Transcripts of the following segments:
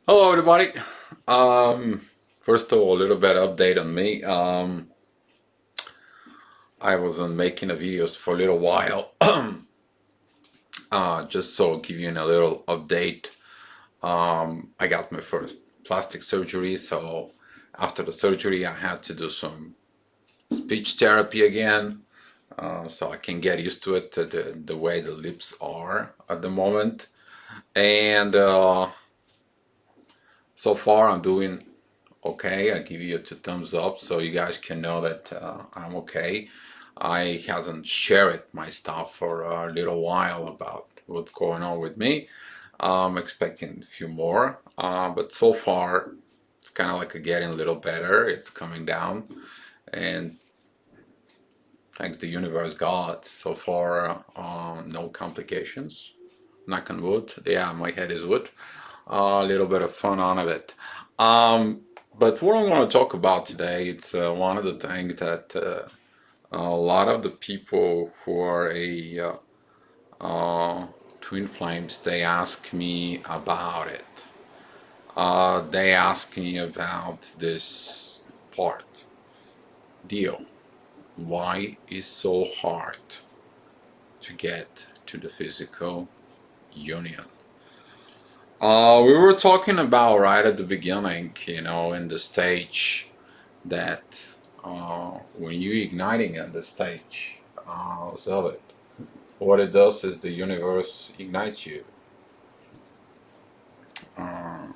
Hello, everybody. Um, First of all, a little bit update on me. I wasn't making a videos for a little while. Just so give you a little update. I got my first plastic surgery, so after the surgery, I had to do some speech therapy again, so I can get used to it, to the way the lips are at the moment. And so far, I'm doing okay. I give you two thumbs up so you guys can know that I'm okay. I hasn't shared my stuff for a little while about what's going on with me. I'm expecting a few more, but so far it's kind of like getting a little better. It's coming down, and thanks to universe, God, so far no complications. Knock on wood. Yeah, my head is wood. A little bit of fun out of it. Um, but what I'm going to talk about today, it's one of the things that a lot of the people who are twin flames, they ask me about it. They ask me about this part. Deal. Why is so hard to get to the physical union? We were talking about right at the beginning, in the stage that when you igniting at the stage of it, what it does is the universe ignites you. Uh,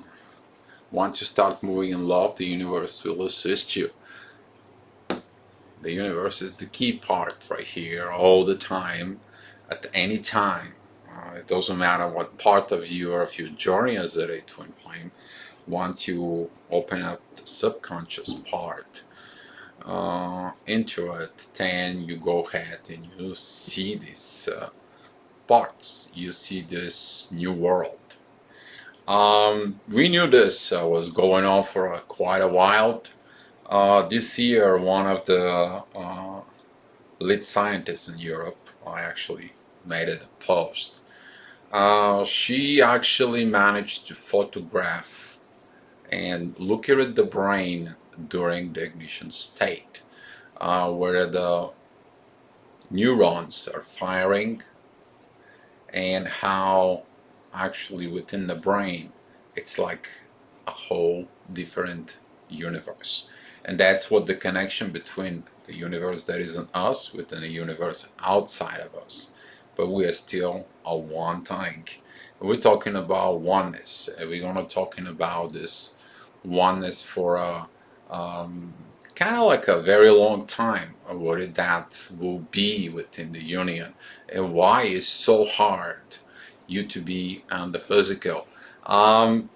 Once you start moving in love, the universe will assist you. The universe is the key part right here all the time, at any time. It doesn't matter what part of you or if you journey as a twin flame. Once you open up the subconscious part into it, then you go ahead and you see these parts. You see this new world. We knew this was going on for quite a while. This year, one of the lead scientists in Europe, I actually made it a post. She actually managed to photograph and look at the brain during the ignition state, where the neurons are firing and how actually within the brain it's like a whole different universe. And that's what the connection between the universe that isn't us within a universe outside of us. But we are still a one thing. We're talking about oneness. We're gonna talking about this oneness for a kind of like a very long time. What that will be within the union, and why it's so hard you to be on the physical. Um,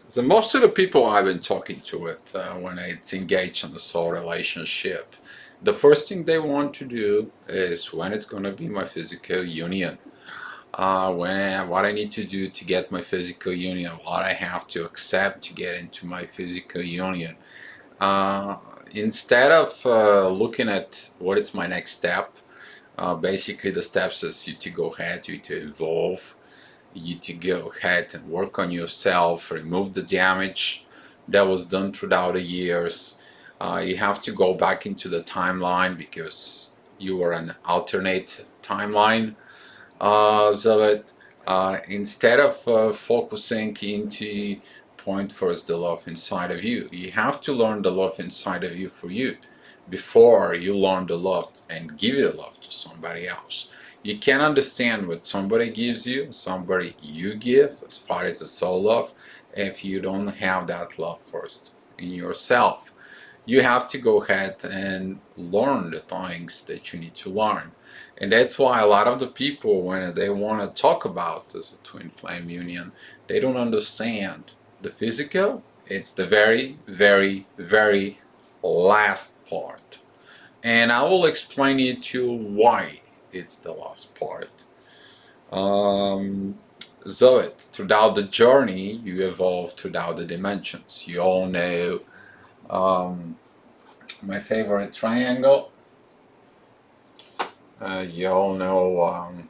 so most of the people I've been talking to it when it's engaged in the soul relationship, the first thing they want to do is when it's going to be my physical union. When what I need to do to get my physical union, what I have to accept to get into my physical union. Uh, Instead of looking at what is my next step, basically the steps is you to go ahead, you to evolve, you to go ahead and work on yourself, remove the damage that was done throughout the years. You have to go back into the timeline because you are an alternate timeline. So that instead of focusing into point first the love inside of you, you have to learn the love inside of you for you before you learn the love and give the love to somebody else. You can't understand what somebody gives you, somebody you give, as far as the soul love, if you don't have that love first in yourself. You have to go ahead and learn the things that you need to learn. And that's why a lot of the people, when they want to talk about this twin flame union, they don't understand the physical. It's the very, very, very last part. And I will explain it to you why it's the last part. Um, so throughout the journey, you evolve throughout the dimensions. You all know um, my favorite triangle. You all know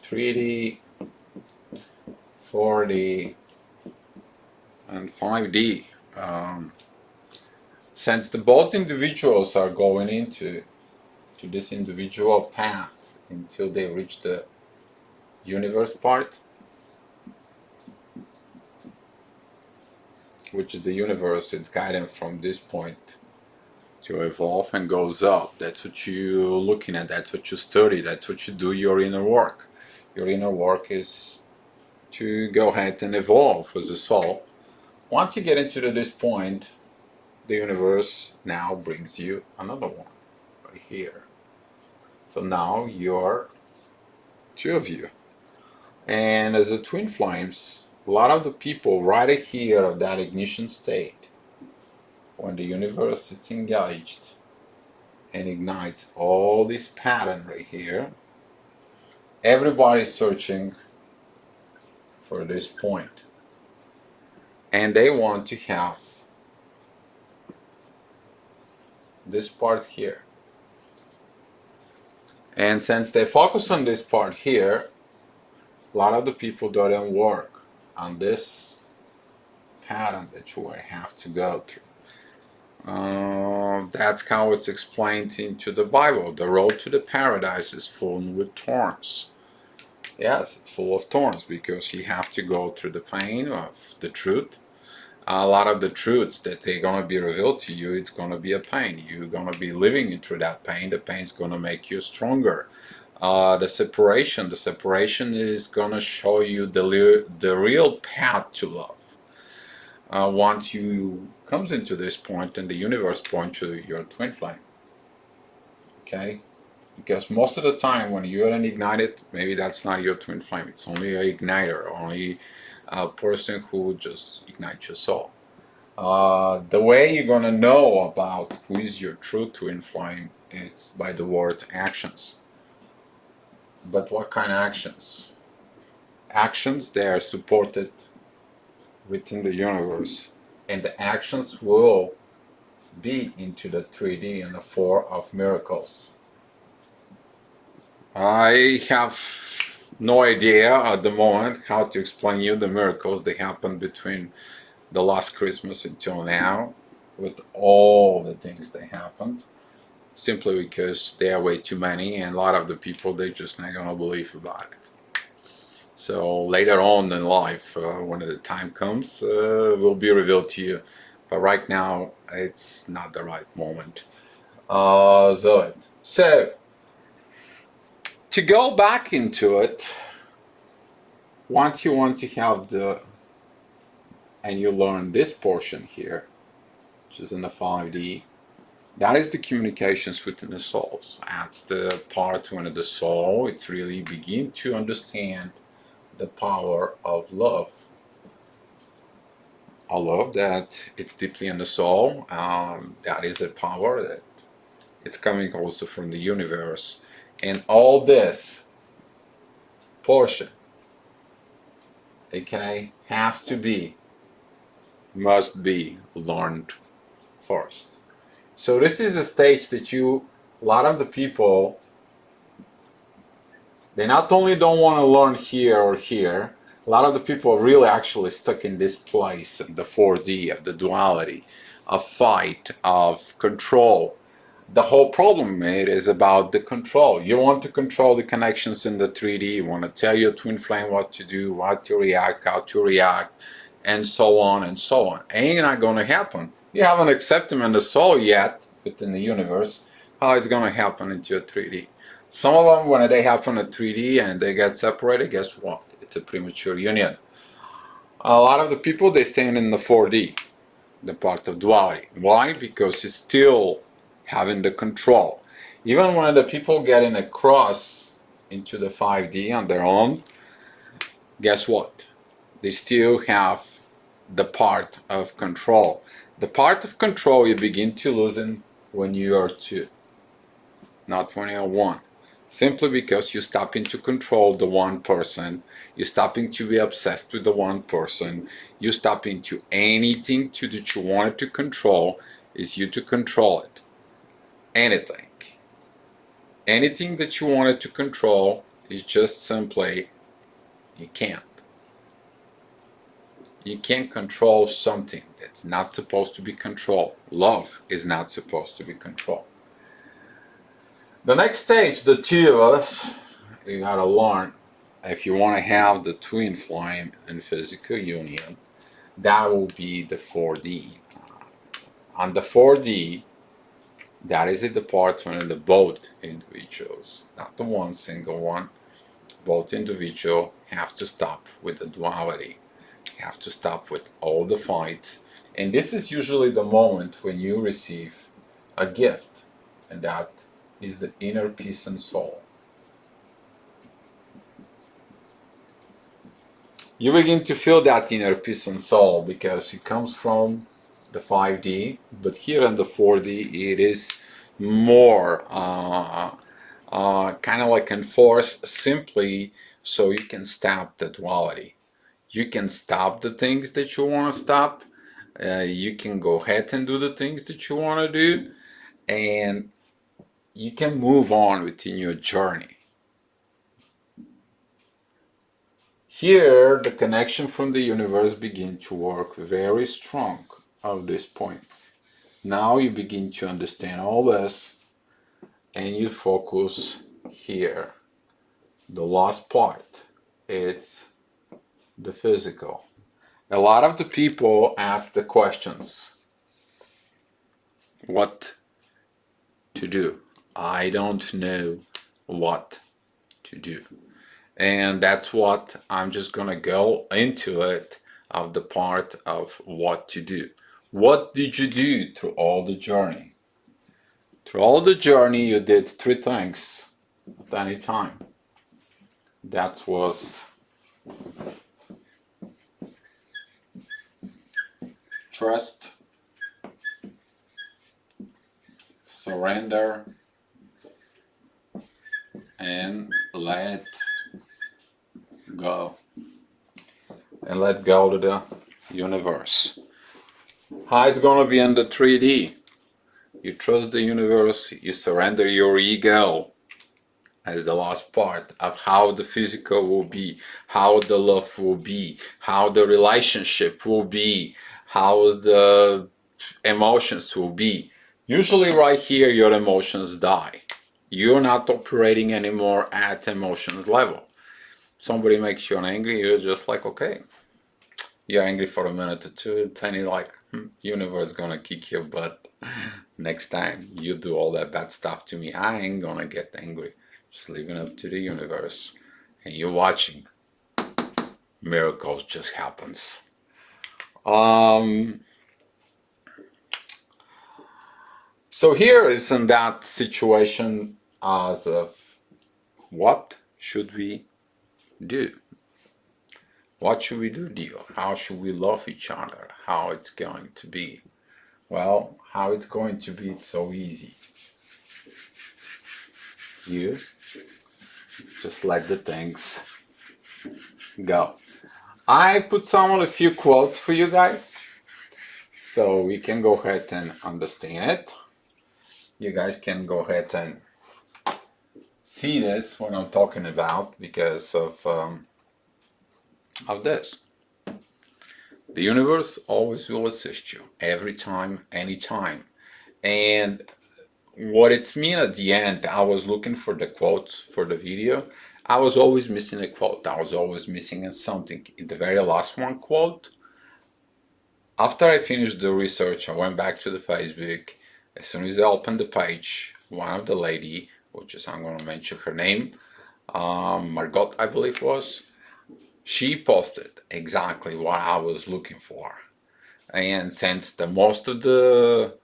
3D, 4D, and 5D. Since the both individuals are going into this individual path until they reach the universe part, which is the universe, it's guiding from this point to evolve and goes up. That's what you're looking at, that's what you study, that's what you do, your inner work. Your inner work is to go ahead and evolve as a soul. Once you get into this point, the universe now brings you another one right here. So now you're two of you. And as a twin flames, a lot of the people right here of that ignition state, when the universe is engaged and ignites all this pattern right here, everybody's searching for this point. And they want to have this part here. And since they focus on this part here, a lot of the people don't work on this pattern that you will have to go through. That's how it's explained into the Bible. The road to the paradise is full with thorns. Yes, it's full of thorns because you have to go through the pain of the truth. A lot of the truths that they're going to be revealed to you, it's going to be a pain. You're going to be living through that pain. The pain's going to make you stronger. The separation is going to show you the real path to love. Once you comes into this point and the universe points to your twin flame. Okay? Because most of the time when you're an ignited, maybe that's not your twin flame. It's only an igniter, only a person who just ignites your soul. The way you're going to know about who is your true twin flame is by the word actions. But what kind of actions? Actions, they are supported within the universe, and the actions will be into the 3D and the 4 of miracles. I have no idea at the moment how to explain you the miracles that happened between the last Christmas until now, with all the things that happened, simply because there are way too many and a lot of the people, they just not gonna believe about it. So later on in life, when the time comes, will be revealed to you. But right now, it's not the right moment. So to go back into it, once you want to have and you learn this portion here, which is in the 5D, that is the communications within the souls. That's the part when the soul, it's really begin to understand the power of love. A love that it's deeply in the soul. That is a power that it's coming also from the universe. And all this portion, okay, must be learned first. So this is a stage that a lot of the people, they not only don't want to learn here or here, a lot of the people are really actually stuck in this place, in the 4D of the duality, of fight, of control. The whole problem, mate, is about the control. You want to control the connections in the 3D. You want to tell your twin flame what to do, what to react, how to react, and so on and so on. Ain't not going to happen. You haven't accepted them in the soul yet, within the universe, how it's going to happen into your 3D. Some of them, when they happen in 3D and they get separated, guess what? It's a premature union. A lot of the people, they stand in the 4D, the part of duality. Why? Because it's still having the control. Even when the people getting across into the 5D on their own, guess what? They still have the part of control. The part of control you begin to loosen when you are 2, not when you are 1. Simply because you stop into control the one person, you stop into be obsessed with the one person, you stop into anything that you wanted to control is you to control it. Anything that you wanted to control It's just simply you can't. You can't control something that's not supposed to be controlled. Love is not supposed to be controlled. The next stage, the two of us, you gotta learn if you want to have the twin flame in physical union, that will be the 4D. On the 4D, that is the department in the both individuals, not the one single one. Both individual have to stop with the duality, have to stop with all the fights. And this is usually the moment when you receive a gift, and that is the inner peace and soul. You begin to feel that inner peace and soul because it comes from the 5D, but here in the 4D it is more kind of like enforced simply so you can stop the duality. You can stop the things that you want to stop. You can go ahead and do the things that you want to do, and you can move on within your journey. Here, the connection from the universe begins to work very strong at this point. Now you begin to understand all this, and you focus here. The last part, it's the physical. A lot of the people ask the questions, what to do? I don't know what to do. And that's what I'm just gonna go into it of the part of what to do. What did you do through all the journey? Through all the journey, you did three things at any time. That was trust, surrender, and let go. And let go to the universe. How it's gonna be in the 3D? You trust the universe, you surrender your ego as the last part of how the physical will be, how the love will be, how the relationship will be, how the emotions will be. Usually right here your emotions die. You're not operating anymore at emotions level. Somebody makes you angry, you're just like, okay. You're angry for a minute or two, tiny like, universe gonna kick your butt. Next time you do all that bad stuff to me, I ain't gonna get angry. Just leave it up to the universe. And you're watching. Miracles just happens. So here is in that situation as of what should we do? What should we do, Dio? How should we love each other? How it's going to be? Well, how it's going to be, it's so easy. You just let the things go. I put some of a few quotes for you guys, so we can go ahead and understand it. You guys can go ahead and see this, what I'm talking about, because of this. The universe always will assist you, every time, anytime. And what it's mean at the end, I was looking for the quotes for the video. I was always missing a quote. I was always missing something. In the very last one quote, after I finished the research, I went back to the Facebook. As soon as I opened the page, one of the lady, which is I'm going to mention her name, Margot, I believe was, she posted exactly what I was looking for. And since the most of the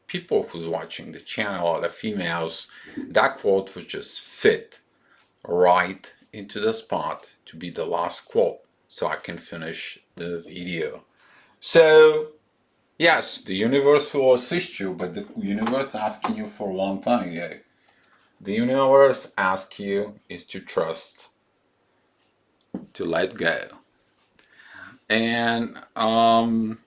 people who's watching the channel are the females, that quote would just fit right into the spot to be the last quote so I can finish the video. So yes, the universe will assist you, but the universe asking you for one thing. Yeah. The universe asks you is to trust, to let go. And how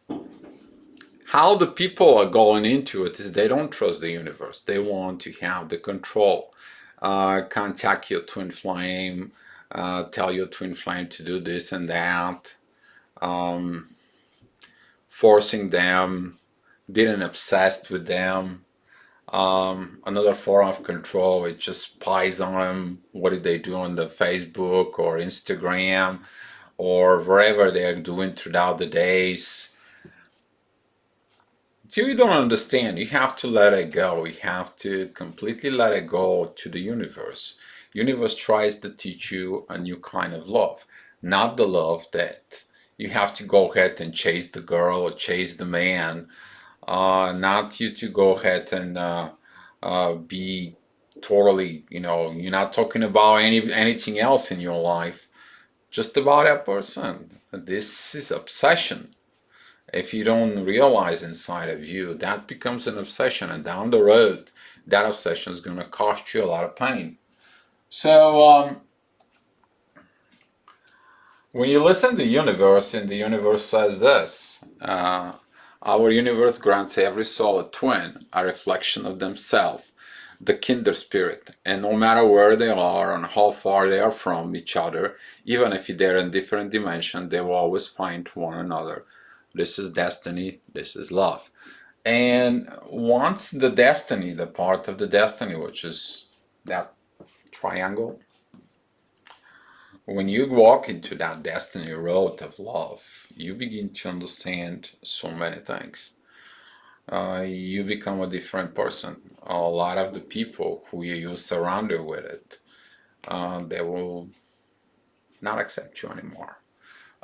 the people are going into it is they don't trust the universe. They want to have the control. contact your twin flame, tell your twin flame to do this and that, um, forcing them, being obsessed with them. Another form of control, it just spies on them. What did they do on the Facebook or Instagram or wherever they are doing throughout the days? Till you don't understand, you have to let it go. You have to completely let it go to the universe. Universe tries to teach you a new kind of love, not the love that you have to go ahead and chase the girl or chase the man. Not you to go ahead and be totally, you're not talking about anything else in your life, just about that person. This is obsession. If you don't realize inside of you, that becomes an obsession, and down the road, that obsession is going to cost you a lot of pain. So, when you listen to the universe, and the universe says this, our universe grants every soul a twin, a reflection of themselves, the kinder spirit, and no matter where they are and how far they are from each other, even if they're in different dimensions, they will always find one another. This is destiny, this is love. And once the destiny, the part of the destiny, which is that triangle, when you walk into that destiny road of love, you begin to understand so many things. You become a different person. A lot of the people who you surrounded with it, they will not accept you anymore.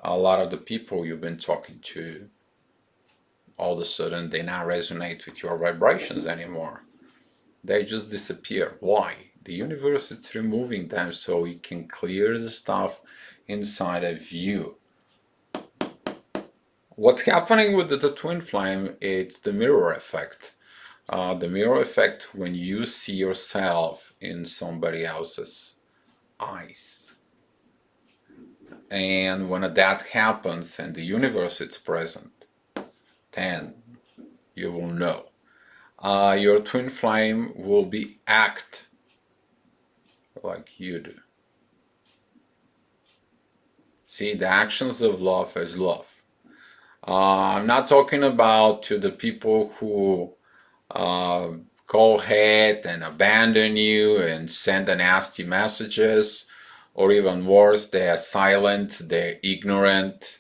A lot of the people you've been talking to, all of a sudden, they not resonate with your vibrations anymore. They just disappear. Why? The universe is removing them so it can clear the stuff inside of you. What's happening with the twin flame? It's the mirror effect. The mirror effect when you see yourself in somebody else's eyes. And when that happens and the universe is present, then you will know. Your twin flame will be act like you do. See, the actions of love is love. I'm not talking about to the people who go ahead and abandon you and send nasty messages, or even worse, they are silent, they're ignorant,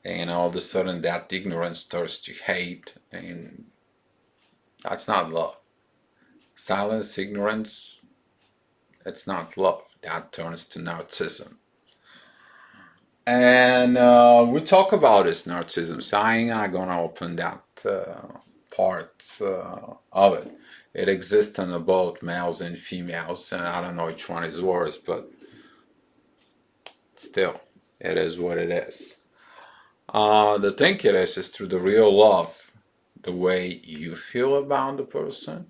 and all of a sudden that ignorance turns to hate, and that's not love. Silence, ignorance, that's not love. That turns to narcissism. And we talk about this narcissism, so I'm not gonna open that part of it. It exists in both males and females, and I don't know which one is worse, but still, it is what it is. The thing it is through the real love, the way you feel about the person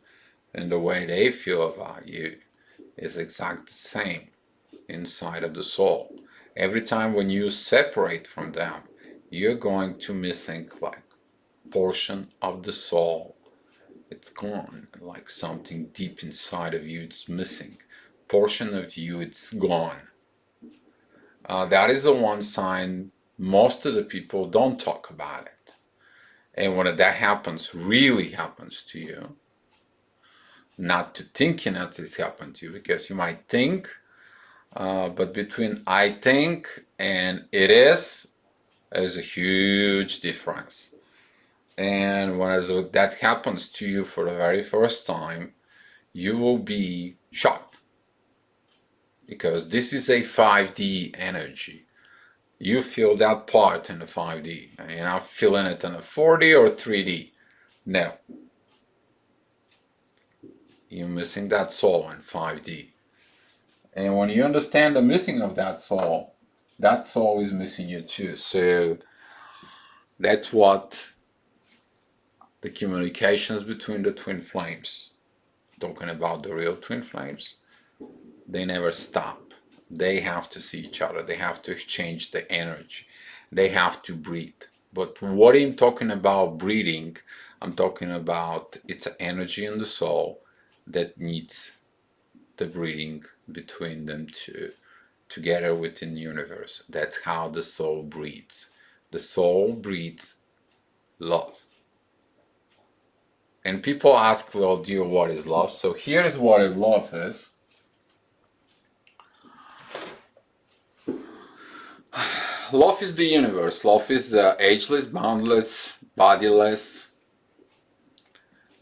and the way they feel about you is exactly the same inside of the soul. Every time when you separate from them, you're going to missing like portion of the soul. It's gone, like something deep inside of you, it's missing. Portion of you, it's gone. That is the one sign most of the people don't talk about it. And when that happens, really happens to you, not to thinking that it happened to you, because you might think, but between I think and it is, there's a huge difference. And when that happens to you for the very first time, you will be shocked. Because this is a 5D energy. You feel that part in the 5D. You're not feeling it in a 4D or 3D. No. You're missing that soul in 5D. And when you understand the missing of that soul is missing you too. So that's what the communications between the twin flames, talking about the real twin flames, they never stop. They have to see each other. They have to exchange the energy. They have to breathe. But what I'm talking about breathing, I'm talking about it's energy in the soul that needs the breathing between them two, together within the universe. That's how the soul breathes. The soul breathes love. And people ask, well, dear, what is love? So here is what love is. Love is the universe. Love is the ageless, boundless, bodiless,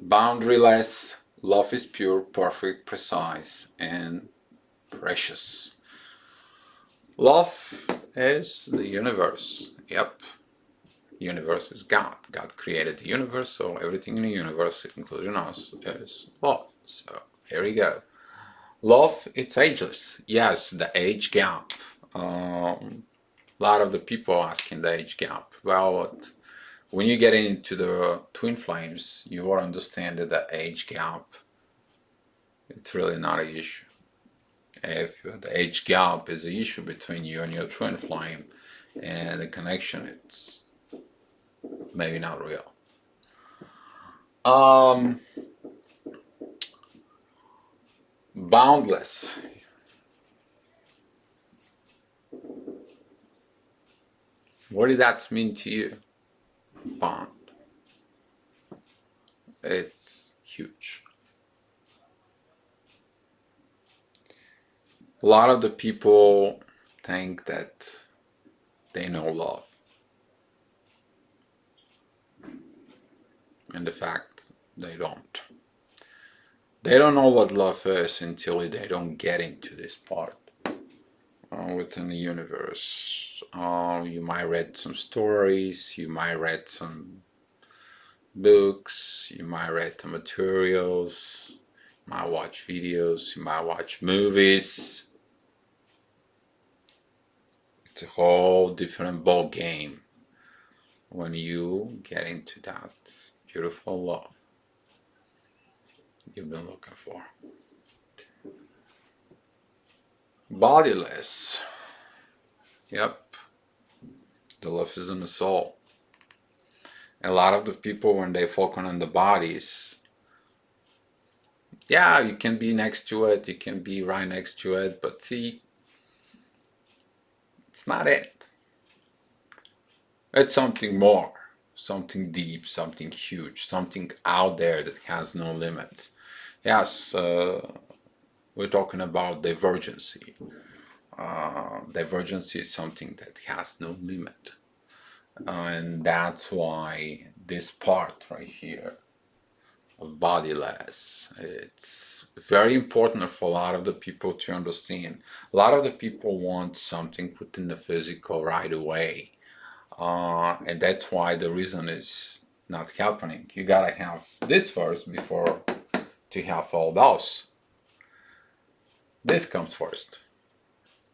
boundaryless. Love is pure, perfect, precise, and precious. Love is the universe. Yep. Universe is God. God created the universe, so everything in the universe, including us, is love. So here we go. Love, it's ageless. Yes, the age gap. A lot of the people asking the age gap. Well, when you get into the twin flames, you will understand that the age gap, it's really not an issue. If the age gap is an issue between you and your twin flame, and the connection, it's maybe not real. Boundless. What did that mean to you? Bound. It's huge. A lot of the people think that they know love. And the fact they don't. They don't know what love is until they don't get into this part within the universe. You might read some stories, you might read some books, you might read the materials, you might watch videos, you might watch movies. It's a whole different ball game when you get into that beautiful love you've been looking for. Bodiless. Yep. The love is in the soul. A lot of the people, when they focus on the bodies, yeah, you can be next to it, you can be right next to it, but see, it's not it. It's something more, something deep, something huge, something out there that has no limits. Yes, we're talking about divergency. Divergency is something that has no limit. And that's why this part right here of bodiless, it's very important for a lot of the people to understand. A lot of the people want something within the physical right away. And that's why the reason is not happening. You gotta have this first before to have all those. This comes first,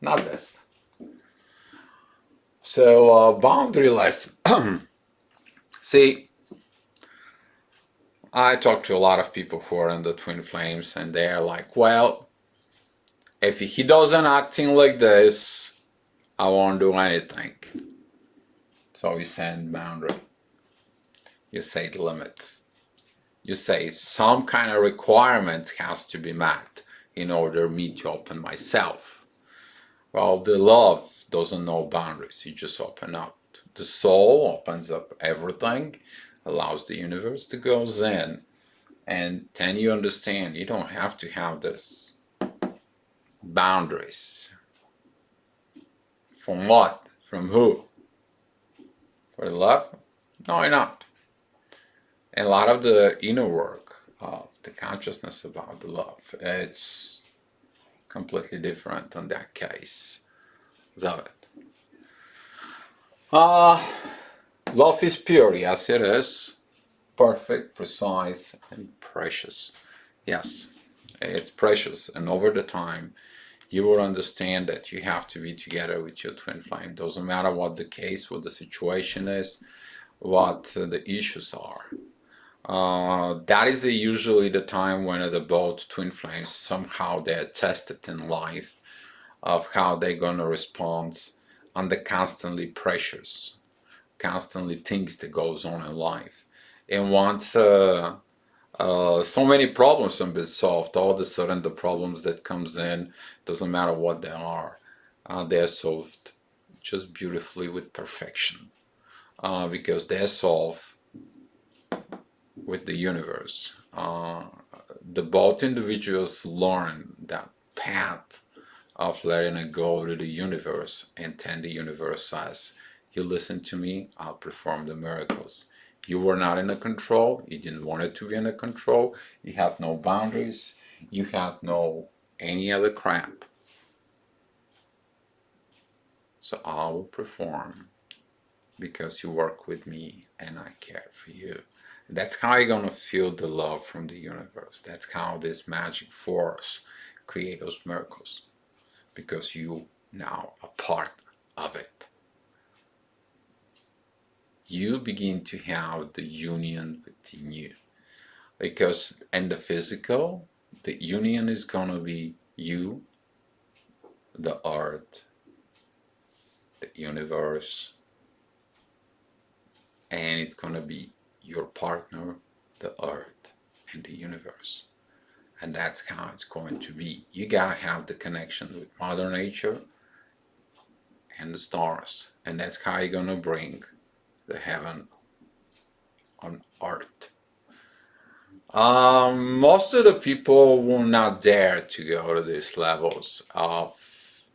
not this. So boundaryless. See, I talk to a lot of people who are in the twin flames, and they're like, well, if he doesn't acting like this, I won't do anything. So you send boundary. You say limits. You say some kind of requirement has to be met in order me to open myself. Well, the love doesn't know boundaries. You just open up. The soul opens up everything, allows the universe to go in, and then you understand you don't have to have this boundaries. From what? From who? For the love? No, you're not. And a lot of the inner work of the consciousness about the love, it's completely different in that case. Love it. Love is pure, yes it is. Perfect, precise, and precious. Yes, it's precious, and over the time you will understand that you have to be together with your twin flame. Doesn't matter what the case, what the situation is, what the issues are. That is usually the time when the both twin flames somehow they're tested in life of how they're gonna respond under constantly constantly things that goes on in life. And once So many problems have been solved. All of a sudden, the problems that comes in, doesn't matter what they are solved just beautifully with perfection, because they are solved with the universe. The both individuals learn that path of letting it go to the universe, and then the universe says, you listen to me, I'll perform the miracles. You were not in a control, you didn't want it to be in a control, you had no boundaries, you had no any other crap. So I will perform because you work with me and I care for you. That's how you're gonna feel the love from the universe. That's how this magic force create those miracles, because you now are part of it. You begin to have the union within you, because in the physical, the union is gonna be you, the earth, the universe, and it's gonna be your partner, the earth, and the universe. And that's how it's going to be. You gotta have the connection with Mother Nature and the stars, and that's how you're gonna bring the heaven on earth. Most of the people will not dare to go to these levels of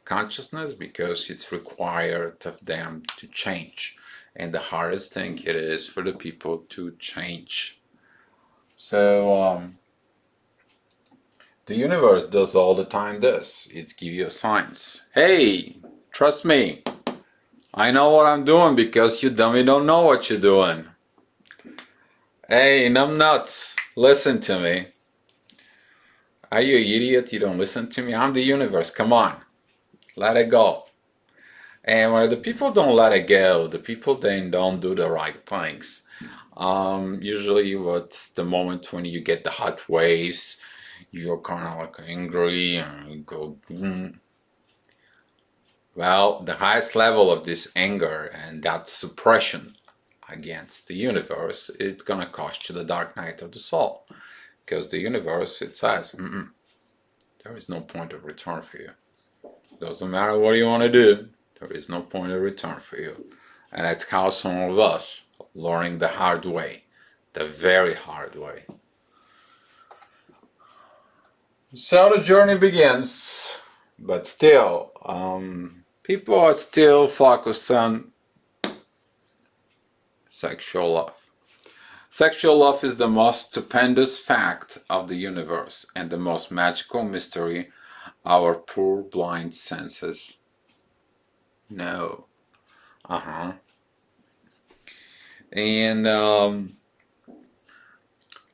consciousness because it's required of them to change, and the hardest thing it is for the people to change. So the universe does all the time this. It gives you signs. Hey, trust me. I know what I'm doing because you dummy don't know what you're doing. Hey, numb nuts, listen to me. Are you an idiot? You don't listen to me? I'm the universe. Come on. Let it go. And when the people don't let it go, the people then don't do the right things. Usually what's the moment when you get the hot waves, you're kind of like angry and you go, Well, the highest level of this anger and that suppression against the universe, it's gonna cost you the dark night of the soul. Because the universe, it says, there is no point of return for you. Doesn't matter what you want to do, there is no point of return for you. And that's how some of us learning the hard way, the very hard way. So the journey begins, but still, people are still focused on sexual love. Sexual love is the most stupendous fact of the universe and the most magical mystery our poor blind senses know. And a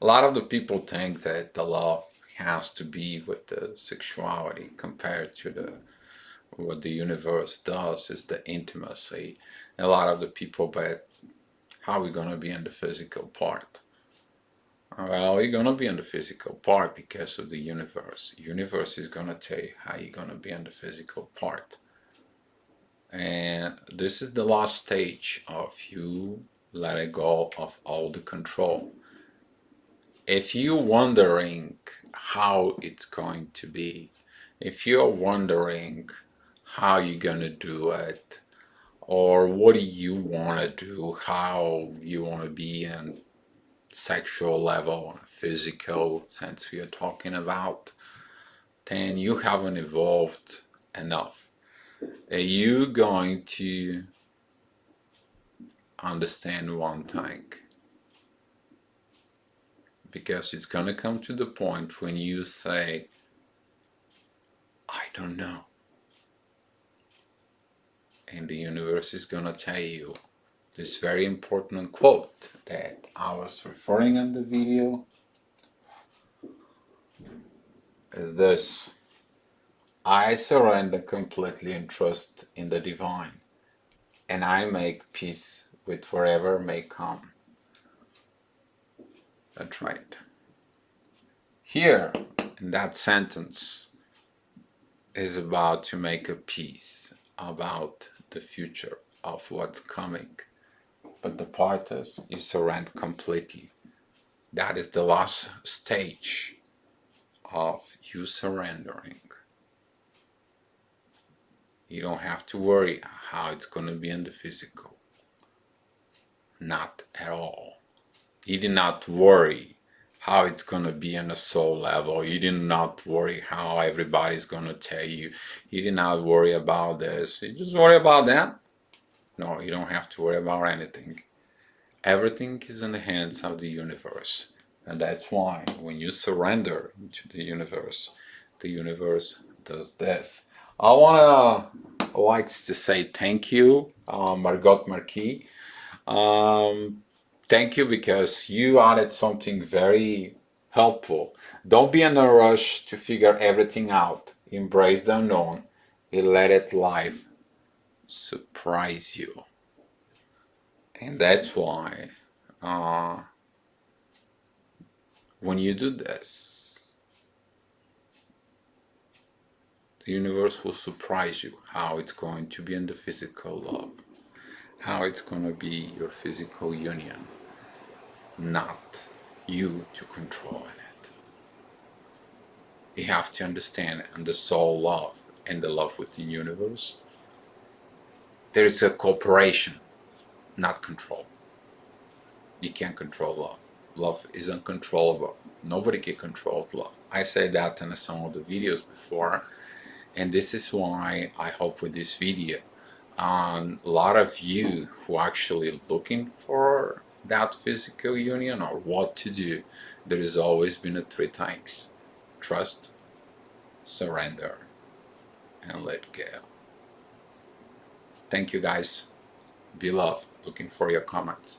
lot of the people think that the love has to be with the sexuality compared to the what the universe does is the intimacy. And a lot of the people bet how are we gonna be in the physical part? Well, you're gonna be in the physical part because of the universe. The universe is gonna tell you how you're gonna be in the physical part. And this is the last stage of you letting go of all the control. If you're wondering how it's going to be, if you're wondering how you're gonna do it, or what do you want to do, how you want to be in sexual level, physical, since we are talking about, then you haven't evolved enough. Are you going to understand one thing? Because it's going to come to the point when you say, I don't know. And the universe is going to tell you this very important quote that I was referring in the video is this: I surrender completely and trust in the divine, and I make peace with whatever may come. That's right. Here, in that sentence, is about to make a peace about the future of what's coming. But the part is you surrender completely. That is the last stage of you surrendering. You don't have to worry how it's going to be in the physical. Not at all. You did not worry how it's going to be on the soul level. You did not worry how everybody's going to tell you. You did not worry about this. You just worry about that. No, you don't have to worry about anything. Everything is in the hands of the universe. And that's why when you surrender to the universe does this. I want to like to say thank you, Margot Marquis. Um, Thank you because you added something very helpful. Don't be in a rush to figure everything out. Embrace the unknown and let it life surprise you. And that's why uh, when you do this, the universe will surprise you how it's going to be in the physical love, how it's going to be your physical union, not you to control it. You have to understand and the soul love and the love within the universe. There is a cooperation, not control. You can't control love. Love is uncontrollable. Nobody can control love. I said that in some of the videos before, and this is why I hope with this video, a lot of you who are actually looking for that physical union or what to do, there has always been a three things: trust, surrender, and let go. Thank you guys. Be love. Looking for your comments.